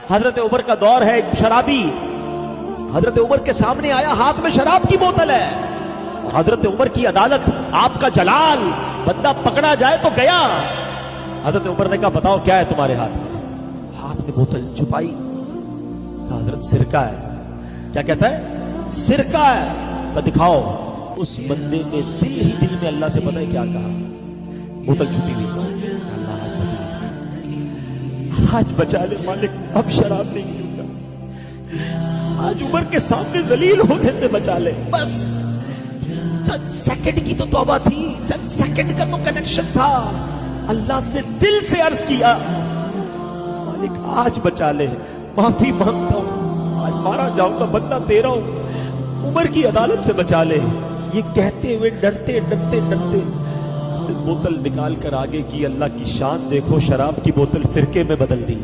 حضرت عمر کا دور ہے، ایک شرابی حضرت عمر کے سامنے آیا، ہاتھ میں شراب کی بوتل ہے، اور حضرت عمر کی عدالت، آپ کا جلال، بندہ پکڑا جائے تو گیا۔ حضرت عمر نے کہا بتاؤ کیا ہے تمہارے ہاتھ میں؟ ہاتھ میں بوتل چھپائی، کہا حضرت سرکہ ہے۔ کیا کہتا ہے؟ سرکہ ہے۔ کہا دکھاؤ۔ اس بندے نے دل ہی دل میں اللہ سے پتہ ہے کیا کہا، بوتل چھپی ہوئی، اللہ آج بچا لے، آج بچا لے مالک، اب شراب نہیں پیوں گا، آج عمر کے سامنے ذلیل ہونے سے بچا لے۔ بس چند سیکنڈ کی تو توبہ تھی، چند سیکنڈ کا تو کنیکشن تھا، اللہ سے دل سے عرض کیا مالک آج بچا لے، معافی مانگتا ہوں، آج مارا جاؤں گا، بندہ تیرا ہوں، عمر کی عدالت سے بچا لے۔ یہ کہتے ہوئے ڈرتے ڈرتے ڈرتے اس نے بوتل نکال کر آگے کی، اللہ کی شان دیکھو، شراب کی بوتل سرکے میں بدل دی۔